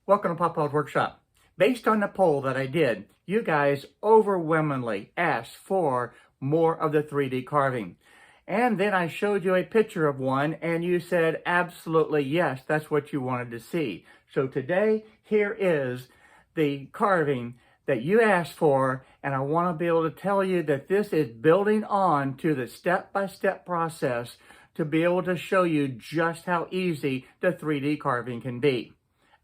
Welcome to Papa's Workshop. Based on the poll that I did, you guys overwhelmingly asked for more of the 3D carving. And then I showed you a picture of one and you said absolutely yes, that's what you wanted to see. So today, here is the carving that you asked for, and I want to be able to tell you that this is building on to the step-by-step process to be able to show you just how easy the 3D carving can be.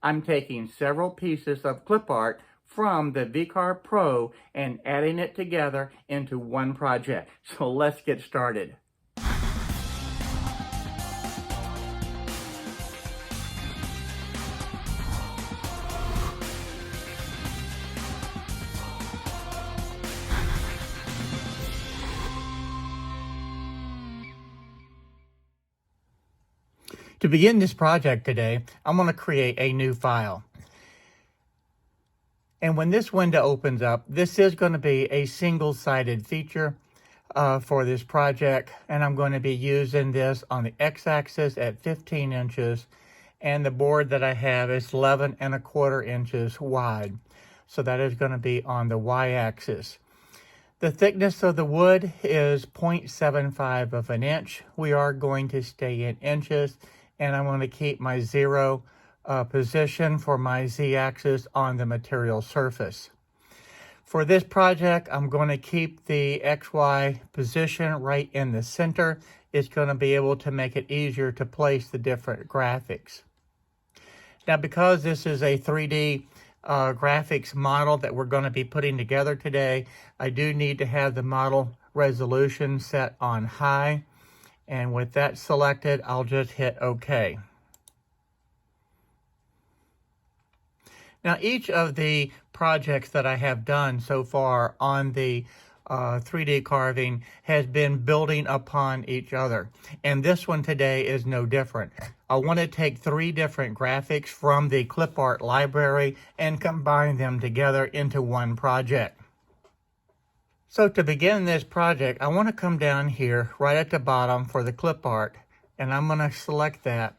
I'm taking several pieces of Clipart from the VCarve Pro and adding it together into one project. So let's get started. To begin this project today, I'm going to create a new file. And when this window opens up, this is going to be a single-sided feature for this project. And I'm going to be using this on the x-axis at 15 inches. And the board that I have is 11¼ inches wide. So that is going to be on the y-axis. The thickness of the wood is 0.75 of an inch. We are going to stay in inches. And I'm going to keep my 0 position for my z-axis on the material surface. For this project, I'm going to keep the XY position right in the center. It's going to be able to make it easier to place the different graphics. Now, because this is a 3D graphics model that we're going to be putting together today, I do need to have the model resolution set on high. And with that selected, I'll just hit OK. Now, each of the projects that I have done so far on the 3D carving has been building upon each other. And this one today is no different. I want to take 3 different graphics from the Clipart library and combine them together into one project. So to begin this project, I want to come down here right at the bottom for the Clipart, and I'm going to select that,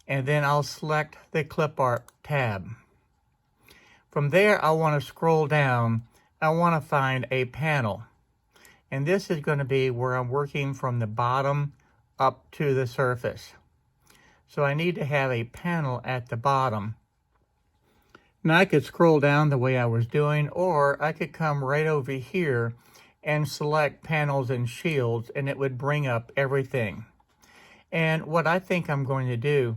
and then I'll select the Clipart tab. From there, I want to scroll down. I want to find a panel, and this is going to be where I'm working from the bottom up to the surface. So I need to have a panel at the bottom. Now I could scroll down the way I was doing, or I could come right over here and select panels and shields, and it would bring up everything. And what I think I'm going to do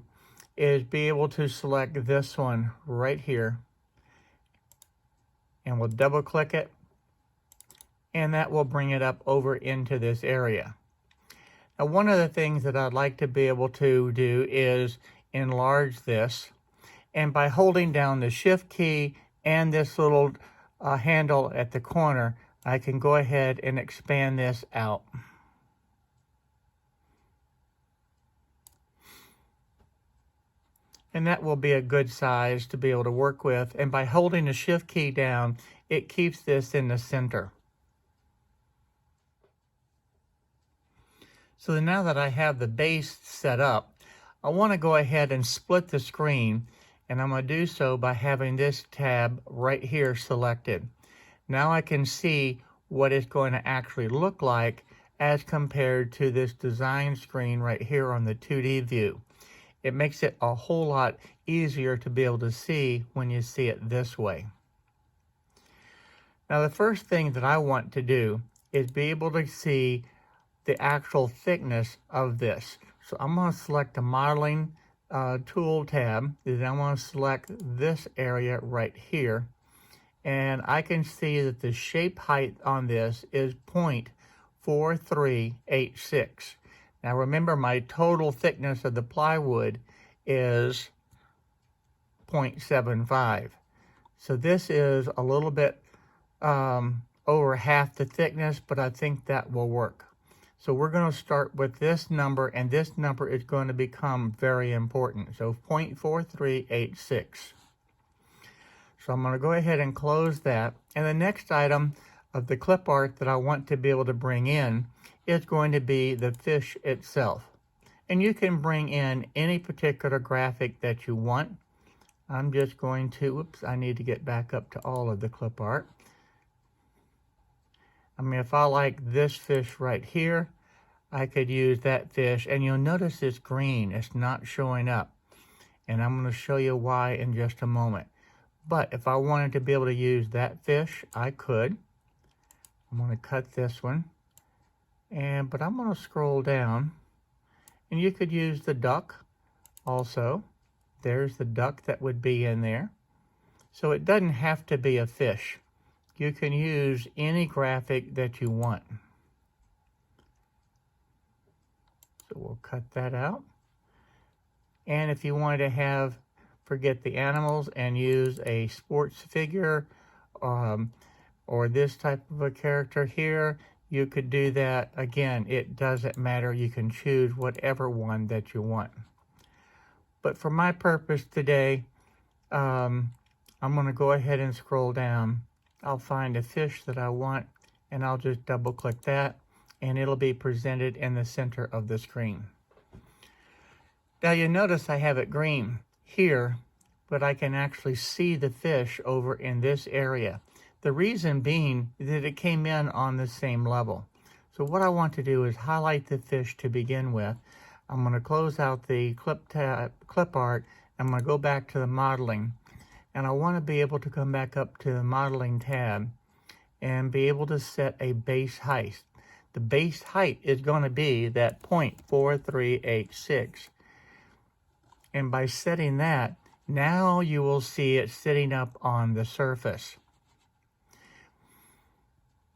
is be able to select this one right here, and we'll double click it, and that will bring it up over into this area. Now, one of the things that I'd like to be able to do is enlarge this, and by holding down the shift key and this little handle at the corner, I can go ahead and expand this out. And that will be a good size to be able to work with. And by holding the shift key down, it keeps this in the center. So now that I have the base set up, I want to go ahead and split the screen. And I'm going to do so by having this tab right here selected. Now I can see what it's going to actually look like as compared to this design screen right here on the 2D view. It makes it a whole lot easier to be able to see when you see it this way. Now, the first thing that I want to do is be able to see the actual thickness of this. So I'm going to select the modeling tool tab, then I want to select this area right here, and I can see that the shape height on this is 0.4386. Now remember, my total thickness of the plywood is 0.75. So this is a little bit over half the thickness, but I think that will work. So we're going to start with this number, and this number is going to become very important. So 0.4386. So I'm going to go ahead and close that. And the next item of the clip art that I want to be able to bring in is going to be the fish itself. And you can bring in any particular graphic that you want. I'm just going to, whoops, I need to get back up to all of the clip art. I mean, if I like this fish right here, I could use that fish, and you'll notice it's green. It's not showing up, and I'm going to show you why in just a moment. But if I wanted to be able to use that fish, I could. I'm going to cut this one, but I'm going to scroll down, and you could use the duck also. There's the duck that would be in there. So it doesn't have to be a fish. You can use any graphic that you want. So we'll cut that out. And if you wanted to have, forget the animals and use a sports figure or this type of a character here, you could do that. Again, it doesn't matter. You can choose whatever one that you want. But for my purpose today, I'm going to go ahead and scroll down. I'll find a fish that I want, and I'll just double click that, and it'll be presented in the center of the screen. Now you notice I have it green here, but I can actually see the fish over in this area. The reason being that it came in on the same level. So what I want to do is highlight the fish to begin with. I'm going to close out the clip art. I'm going to go back to the modeling, and I want to be able to come back up to the modeling tab and be able to set a base height. The base height is going to be that 0.4386. And by setting that, now you will see it sitting up on the surface.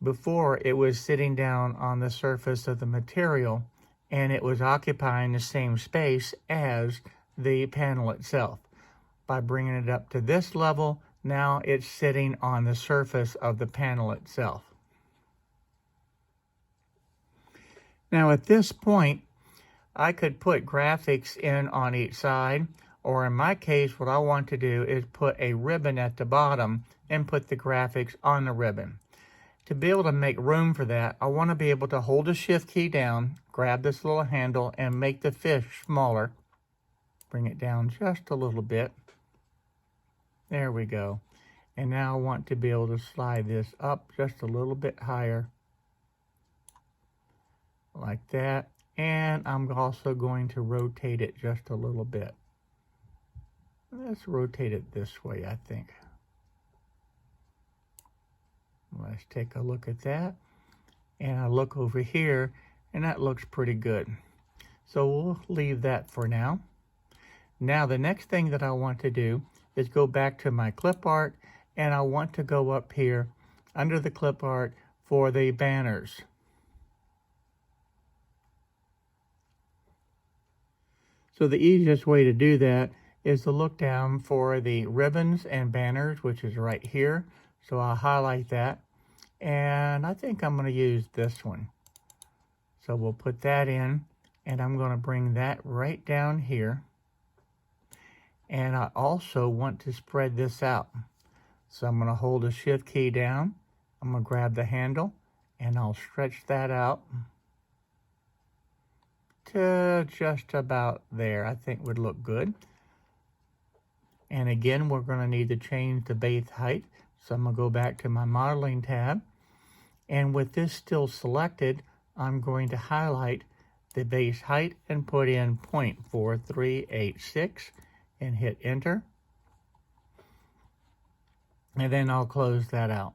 Before, it was sitting down on the surface of the material, and it was occupying the same space as the panel itself. By bringing it up to this level, now it's sitting on the surface of the panel itself. Now at this point, I could put graphics in on each side, or in my case, what I want to do is put a ribbon at the bottom and put the graphics on the ribbon. To be able to make room for that, I want to be able to hold the shift key down, grab this little handle, and make the fish smaller. Bring it down just a little bit. There we go. And now I want to be able to slide this up just a little bit higher, like that. And I'm also going to rotate it just a little bit. Let's rotate it this way, I think. Let's take a look at that. And I look over here, and that looks pretty good. So we'll leave that for now. Now the next thing that I want to do is go back to my clip art, and I want to go up here under the clip art for the banners. So the easiest way to do that is to look down for the ribbons and banners, which is right here. So I'll highlight that, and I think I'm going to use this one. So we'll put that in, and I'm going to bring that right down here. And I also want to spread this out. So I'm going to hold the shift key down. I'm going to grab the handle, and I'll stretch that out to just about there. I think would look good. And again, we're going to need to change the base height. So I'm going to go back to my modeling tab. And with this still selected, I'm going to highlight the base height and put in 0.4386 and hit enter. And then I'll close that out.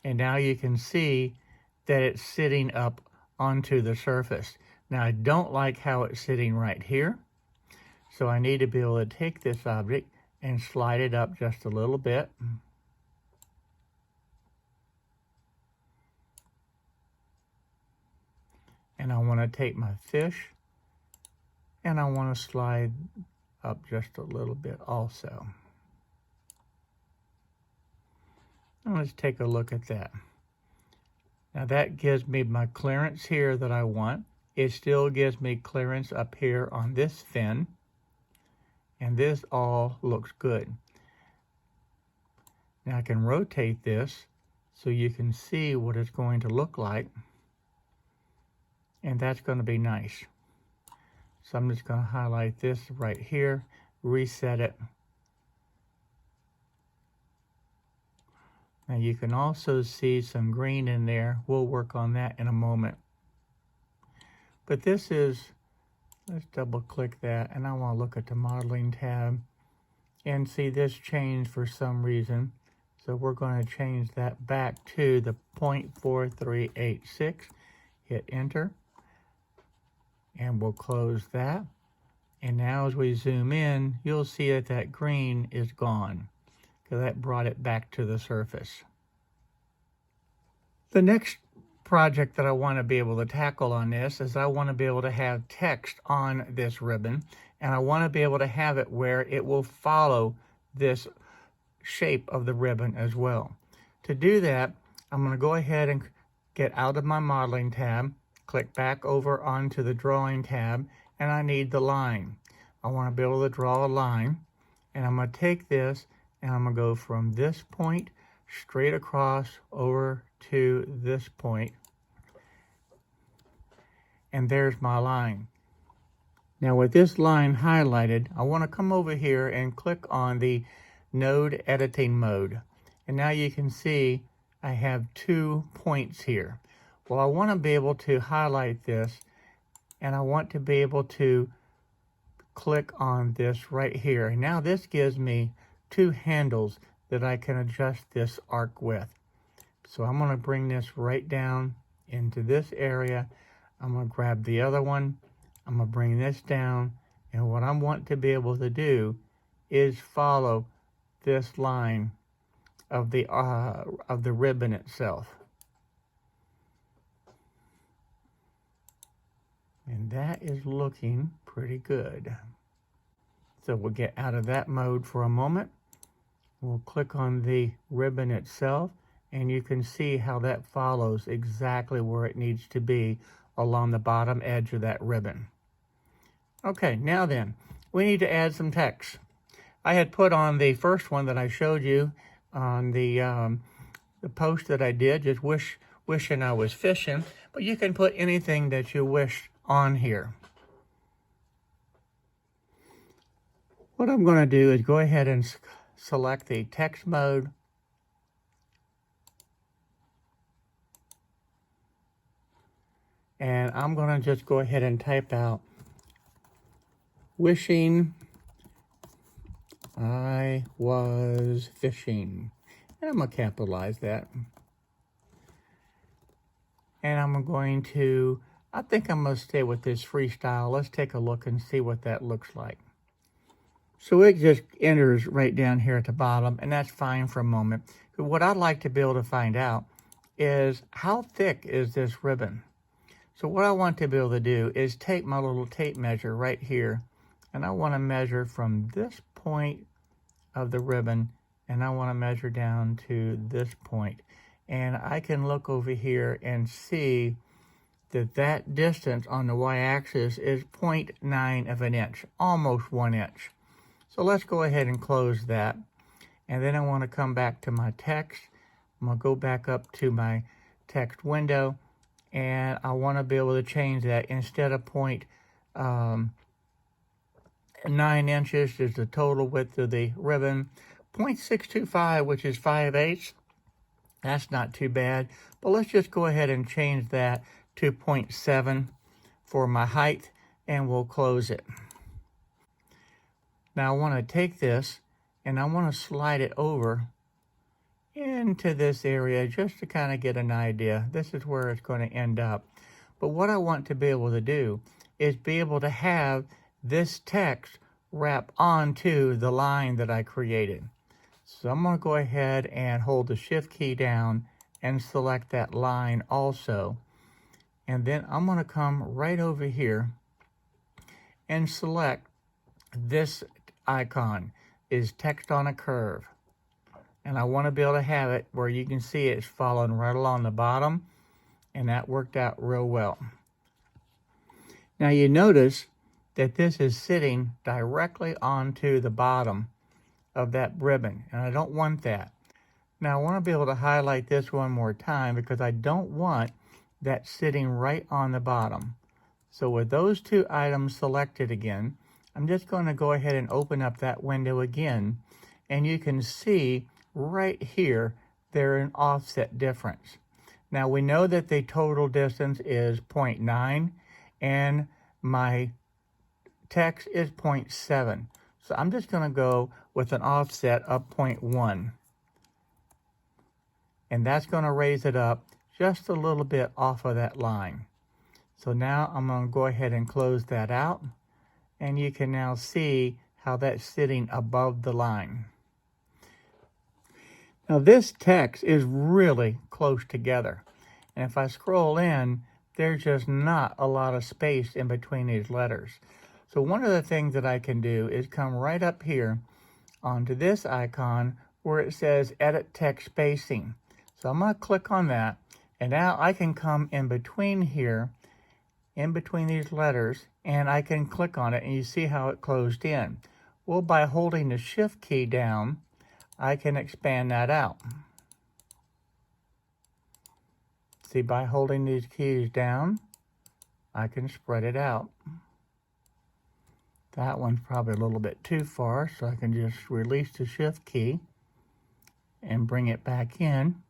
And now you can see that it's sitting up onto the surface. Now I don't like how it's sitting right here. So I need to be able to take this object and slide it up just a little bit. And I want to take my fish and I want to slide up just a little bit also. And let's take a look at that. Now that gives me my clearance here that I want. It still gives me clearance up here on this fin. And this all looks good. Now I can rotate this so you can see what it's going to look like. And that's going to be nice. So I'm just going to highlight this right here, reset it. Now you can also see some green in there. We'll work on that in a moment. But this is, let's double click that, and I want to look at the modeling tab and see this change for some reason. So we're going to change that back to the 0.4386. Hit enter, and we'll close that. And now as we zoom in, you'll see that that green is gone, because that brought it back to the surface. The next project that I want to be able to tackle on this is I want to be able to have text on this ribbon, and I want to be able to have it where it will follow this shape of the ribbon as well. To do that, I'm going to go ahead and get out of my modeling tab, click back over onto the drawing tab, and I need the line. I want to be able to draw a line, and I'm going to take this and I'm going to go from this point straight across over to this point, and there's my line. Now with this line highlighted, I want to come over here and click on the node editing mode, and now you can see I have 2 points here. Well, I want to be able to highlight this, and I want to be able to click on this right here. And now this gives me 2 handles that I can adjust this arc with. So I'm going to bring this right down into this area. I'm going to grab the other one. I'm going to bring this down, and what I want to be able to do is follow this line of the ribbon itself. And that is looking pretty good. So we'll get out of that mode for a moment. We'll click on the ribbon itself, and you can see how that follows exactly where it needs to be along the bottom edge of that ribbon. Okay, now then, we need to add some text. I had put on the first one that I showed you on the post that I did, just wishing I was fishing, but you can put anything that you wish on here. What I'm going to do is go ahead and select the text mode, and I'm going to just go ahead and type out wishing I was fishing, and I'm going to capitalize that. And I'm going to, I think I'm going to stay with this freestyle. Let's take a look and see what that looks like. So it just enters right down here at the bottom, and that's fine for a moment. But what I'd like to be able to find out is how thick is this ribbon? So what I want to be able to do is take my little tape measure right here, and I want to measure from this point of the ribbon, and I want to measure down to this point. And I can look over here and see that that distance on the y-axis is 0.9 of an inch, almost 1 inch. So let's go ahead and close that. And then I want to come back to my text. I'm going to go back up to my text window, and I want to be able to change that. Instead of 0.9 inches is the total width of the ribbon, 0.625, which is 5/8. That's not too bad, but let's just go ahead and change that to 0.7 for my height, and we'll close it. Now I want to take this and I want to slide it over into this area just to kind of get an idea. This is where it's going to end up. But what I want to be able to do is be able to have this text wrap onto the line that I created. So I'm going to go ahead and hold the shift key down and select that line also. And then I'm going to come right over here and select this icon, is text on a curve. And I want to be able to have it where you can see it's following right along the bottom, and that worked out real well. Now you notice that this is sitting directly onto the bottom of that ribbon, and I don't want that. Now I want to be able to highlight this one more time because I don't want that sitting right on the bottom. So with those two items selected again, I'm just going to go ahead and open up that window again, and you can see right here they're an offset difference. Now we know that the total distance is 0.9 and my text is 0.7. So I'm just going to go with an offset of 0.1. And that's going to raise it up just a little bit off of that line. So now I'm going to go ahead and close that out. And you can now see how that's sitting above the line. Now this text is really close together. And if I scroll in, there's just not a lot of space in between these letters. So one of the things that I can do is come right up here onto this icon where it says Edit Text Spacing. So I'm going to click on that, and now I can come in between here, in between these letters, and I can click on it, and you see how it closed in. Well, by holding the Shift key down, I can expand that out. See, by holding these keys down, I can spread it out. That one's probably a little bit too far, so I can just release the Shift key and bring it back in.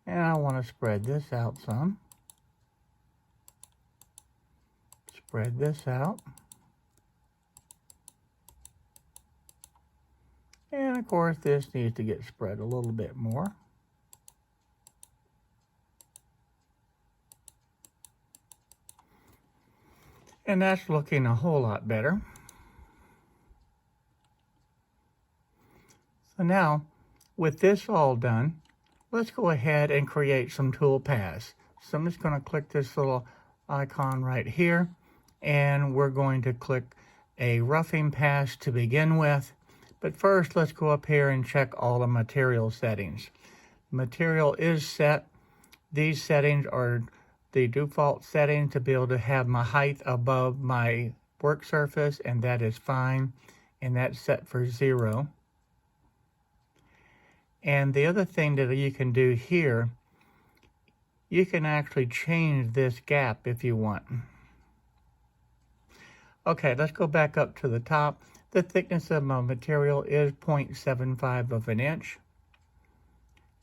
And I want to spread this out some. Spread this out. And of course, this needs to get spread a little bit more. And that's looking a whole lot better. So now, with this all done, let's go ahead and create some tool paths. So I'm just going to click this little icon right here, and we're going to click a roughing pass to begin with. But first, let's go up here and check all the material settings. Material is set. These settings are the default setting to be able to have my height above my work surface, and that is fine, and that's set for 0. And the other thing that you can do here, you can actually change this gap if you want. Okay, let's go back up to the top. The thickness of my material is 0.75 of an inch,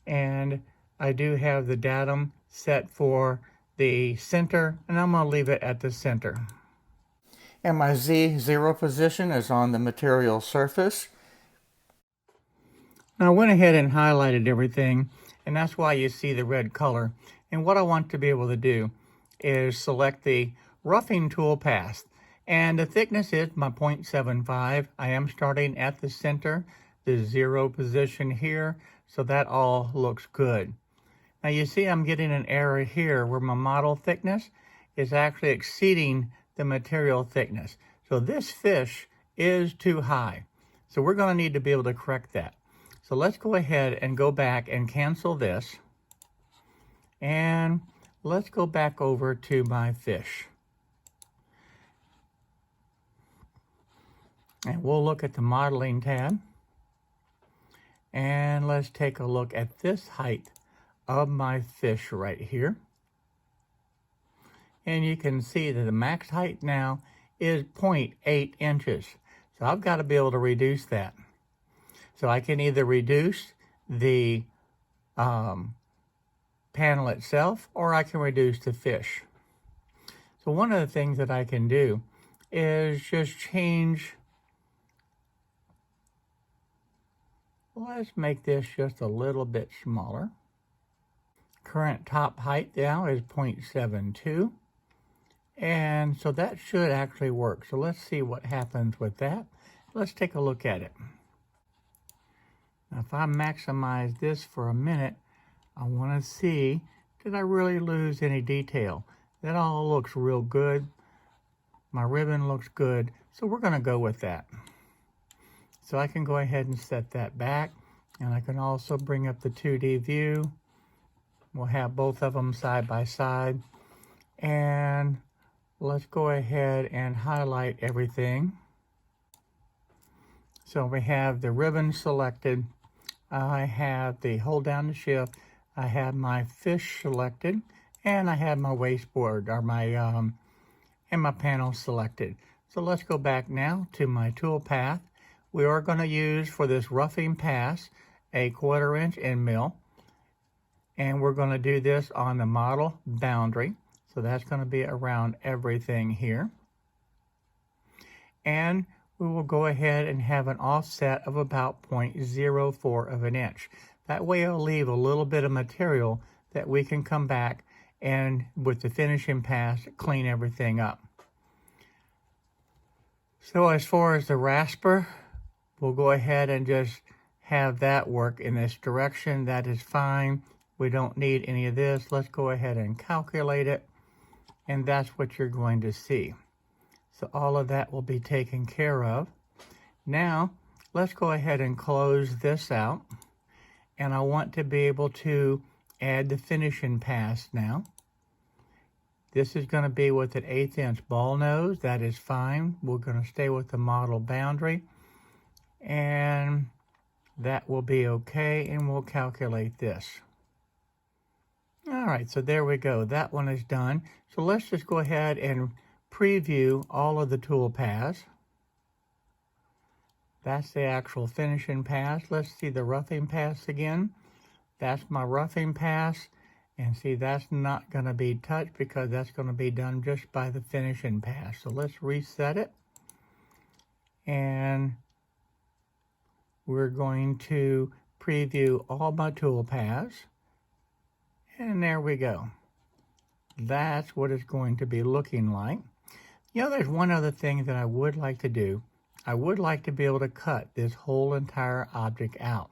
and I do have the datum set for the center, and I'm going to leave it at the center. And my Z0 position is on the material surface. Now I went ahead and highlighted everything, and that's why you see the red color. And what I want to be able to do is select the roughing tool path. And the thickness is my 0.75. I am starting at the center, the 0 position here, so that all looks good. Now you see I'm getting an error here where my model thickness is actually exceeding the material thickness. So this fish is too high. So we're going to need to be able to correct that. So let's go ahead and go back and cancel this. And let's go back over to my fish. And we'll look at the modeling tab. And let's take a look at this height of my fish right here. And you can see that the max height now is 0.8 inches. So I've got to be able to reduce that. So I can either reduce the panel itself, or I can reduce the fish. So one of the things that I can do is just change. Let's make this just a little bit smaller. Current top height now is 0.72. And so that should actually work. So let's see what happens with that. Let's take a look at it. Now if I maximize this for a minute, I want to see, did I really lose any detail? That all looks real good. My ribbon looks good. So we're going to go with that. So I can go ahead and set that back. And I can also bring up the 2D view. We'll have both of them side by side. And let's go ahead and highlight everything. So we have the ribbon selected. I have the hold down the shift. I have my fish selected. And I have my wasteboard or my panel selected. So let's go back now to my tool path. We are going to use for this roughing pass a 1/4 inch end mill. And we're going to do this on the model boundary. So that's going to be around everything here. And we will go ahead and have an offset of about 0.04 of an inch. That way it'll leave a little bit of material that we can come back and with the finishing pass clean everything up. So as far as the rasper, we'll go ahead and just have that work in this direction. That is fine. We don't need any of this. Let's go ahead and calculate it. And that's what you're going to see. So all of that will be taken care of. Now, let's go ahead and close this out. And I want to be able to add the finishing pass now. This is going to be with an 1/8 inch ball nose. That is fine. We're going to stay with the model boundary. And that will be okay. And we'll calculate this. All right, so there we go. That one is done. So let's just go ahead and preview all of the tool paths. That's the actual finishing pass. Let's see the roughing pass again. That's my roughing pass. And see, that's not going to be touched because that's going to be done just by the finishing pass. So let's reset it. And we're going to preview all my tool paths. And there we go. That's what it's going to be looking like. You know, there's one other thing that I would like to do. I would like to be able to cut this whole entire object out.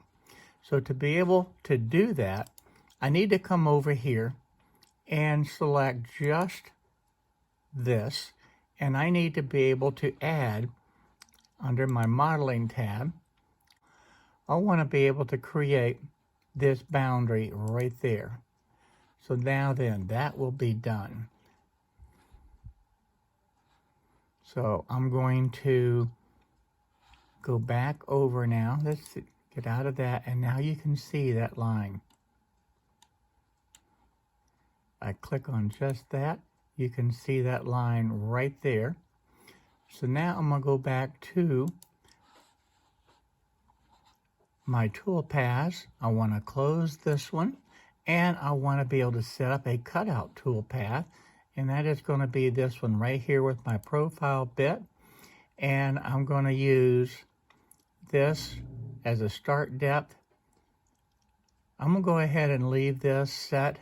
So to be able to do that, I need to come over here and select just this. And I need to be able to add, under my modeling tab, I want to be able to create this boundary right there. So now then, that will be done. So I'm going to go back over now. Let's get out of that. And now you can see that line. I click on just that. You can see that line right there. So now I'm going to go back to my tool paths. I want to close this one. And I want to be able to set up a cutout tool path. And that is going to be this one right here with my profile bit. And I'm going to use this as a start depth. I'm going to go ahead and leave this set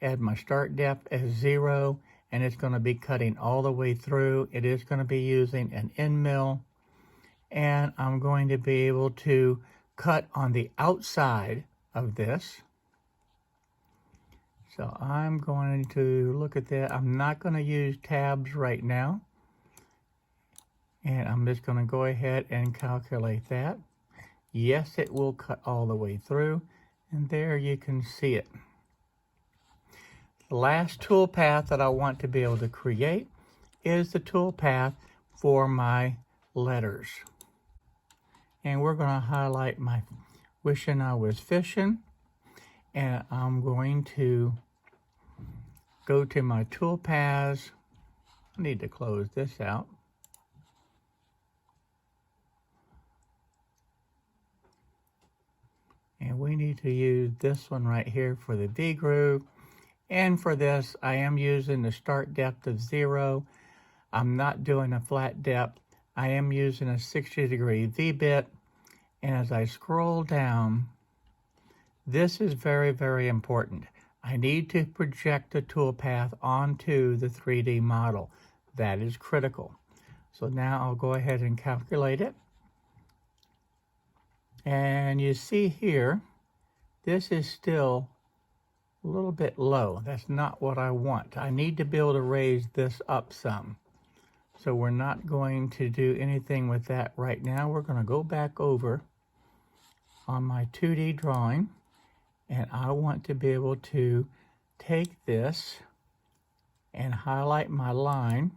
at my start depth as 0. And it's going to be cutting all the way through. It is going to be using an end mill. And I'm going to be able to cut on the outside of this. So I'm going to look at that. I'm not going to use tabs right now. And I'm just going to go ahead and calculate that. Yes, it will cut all the way through. And there you can see it. The last tool path that I want to be able to create is the tool path for my letters. And we're going to highlight my wishing I was fishing. And I'm going to go to my tool paths. I need to close this out. And we need to use this one right here for the V groove. And for this, I am using the start depth of 0. I'm not doing a flat depth. I am using a 60-degree V-bit. And as I scroll down, this is very, very important. I need to project the toolpath onto the 3D model. That is critical. So now I'll go ahead and calculate it. And you see here, this is still a little bit low. That's not what I want. I need to be able to raise this up some. So we're not going to do anything with that right now. We're going to go back over on my 2D drawing. And I want to be able to take this and highlight my line.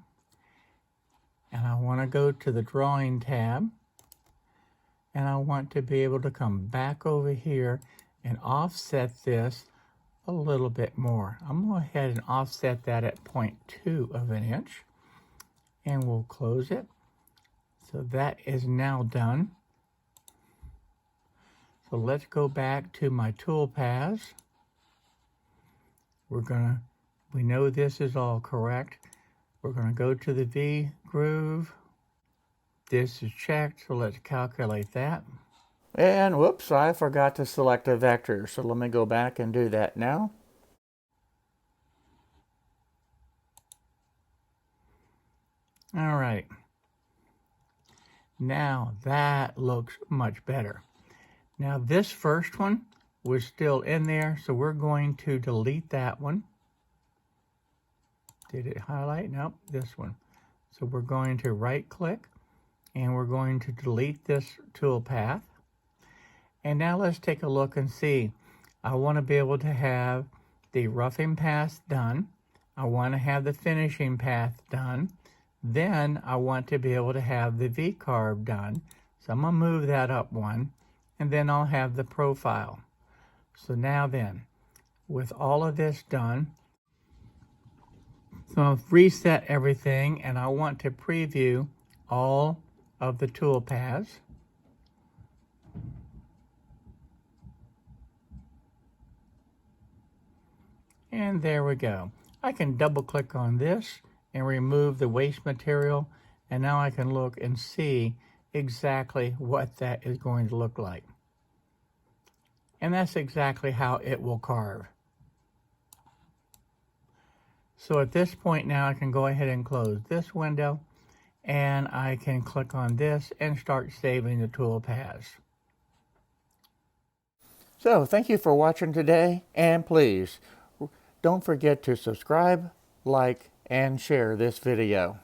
And I want to go to the drawing tab. And I want to be able to come back over here and offset this a little bit more. I'm going to go ahead and offset that at 0.2 of an inch, and we'll close it. So that is now done. So let's go back to my tool paths. We know this is all correct. We're gonna go to the V groove. This is checked, so let's calculate that. And whoops, I forgot to select a vector. So let me go back and do that now. All right. Now that looks much better. Now this first one was still in there, so we're going to delete that one. Did it highlight? Nope, this one. So we're going to right click and we're going to delete this tool path. And now let's take a look and see. I want to be able to have the roughing path done. I want to have the finishing path done. Then I want to be able to have the VCarve done. So I'm going to move that up one, and then I'll have the profile. So now then, with all of this done, so I've reset everything, and I want to preview all of the tool paths. And there we go. I can double click on this and remove the waste material, and now I can look and see exactly what that is going to look like. And that's exactly how it will carve. So at this point now I can go ahead and close this window, and I can click on this and start saving the tool paths. So thank you for watching today, and please don't forget to subscribe, like, and share this video.